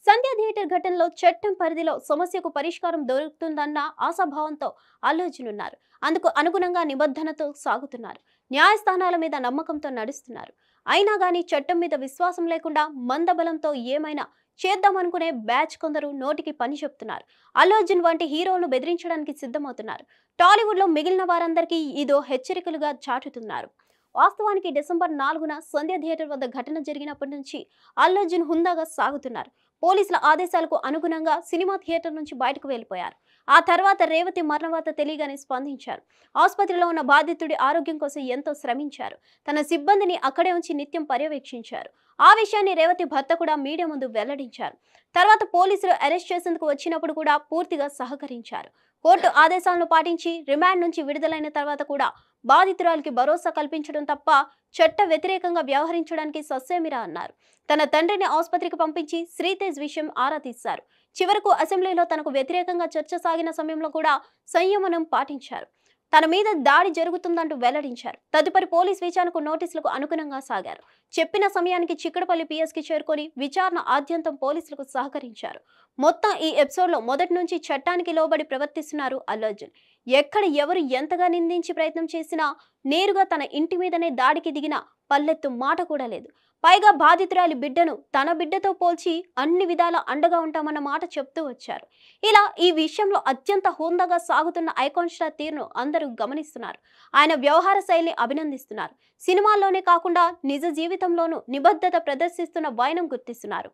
సంధ్య theatre ఘటనలో చట్టం పరిధిలో సమస్యకు పరిష్కారం దొరుకుతుందన్న ఆశాభావంతో అల్లు అర్జున్ ఉన్నారు. అందుకు అనుగుణంగా నిబద్ధనతో సాగుతున్నారు. న్యాయస్థానాల మీద నమ్మకంతో నడుస్తున్నారు. అయినా గానీ చట్టం మీద విశ్వాసం లేకుండా మందబలంతో ఏమైనా చేద్దామనుకునే బ్యాచ్ కొందరు నోటికి పని చెప్తున్నారు. అల్లు అర్జున్ వంటి హీరోలను బెదిరించడానికి సిద్ధమవుతున్నారు. టాలీవుడ్ లో మిగిలిన వారందరికీ ఇదో హెచ్చరికలుగా చాటుతున్నారు. వాస్తవానికి డిసెంబర్ 4న సంధ్య థియేటర్ వద్ద ఘటన జరిగినప్పటి నుంచి అల్లు అర్జున్ హుందాగా సాగుతున్నారు. పోలీసుల ఆదేశాలకు అనుగుణంగా సినిమా థియేటర్ నుంచి బయటకు వెళ్లిపోయారు. ఆ తర్వాత రేవతి మరణవార్త తెలియగానే స్పందించారు. ఆసుపత్రిలో ఉన్న బాధితుడి ఆరోగ్యం కోసం ఎంతో శ్రమించారు. తన సిబ్బందిని అక్కడే ఉంచి నిత్యం పర్యవేక్షించారు. ఆ విషయాన్ని రేవతి భర్త కూడా మీడియా ముందు వెల్లడించారు. తర్వాత పోలీసులు అరెస్ట్ చేసేందుకు వచ్చినప్పుడు కూడా పూర్తిగా సహకరించారు. కోర్టు ఆదేశాలను పాటించి రిమాండ్ నుంచి విడుదలైన తర్వాత కూడా బాధితురాలికి భరోసా కల్పించడం తప్ప చట్ట వ్యతిరేకంగా వ్యవహరించడానికి సస్సేమిరా అన్నారు. తన తండ్రిని ఆసుపత్రికి పంపించి శ్రీతేజ్ విషయం ఆరా తీశారు. చివరకు అసెంబ్లీలో తనకు వ్యతిరేకంగా చర్చ సాగిన సమయంలో కూడా సంయమనం పాటించారు. తన మీద దాడి జరుగుతుందంటూ వెల్లడించారు. తదుపరి పోలీస్ విచారణకు నోటీసులకు అనుగుణంగా సాగారు. చెప్పిన సమయానికి చిక్కడపల్లి పిఎస్కి చేరుకొని విచారణ ఆద్యంతం పోలీసులకు సహకరించారు. మొత్తం ఈ ఎపిసోడ్లో మొదటి నుంచి చట్టానికి లోబడి ప్రవర్తిస్తున్నారు అల్లు అర్జున్. ఎక్కడ ఎవరు ఎంతగా నిందించి ప్రయత్నం చేసినా నేరుగా తన ఇంటి మీదనే దాడికి దిగిన పల్లెత్తు మాట కూడా లేదు. పైగా బాధితురాలి బిడ్డను తన బిడ్డతో పోల్చి అన్ని విధాల అండగా ఉంటామన్న మాట చెప్తూ వచ్చారు. ఇలా ఈ విషయంలో అత్యంత హోందాగా సాగుతున్న ఐకాన్ స్టార్ తీరును అందరూ గమనిస్తున్నారు. ఆయన వ్యవహార శైలిని అభినందిస్తున్నారు. సినిమాల్లోనే కాకుండా నిజ జీవితంలోనూ నిబద్ధత ప్రదర్శిస్తున్న వైనం గుర్తిస్తున్నారు.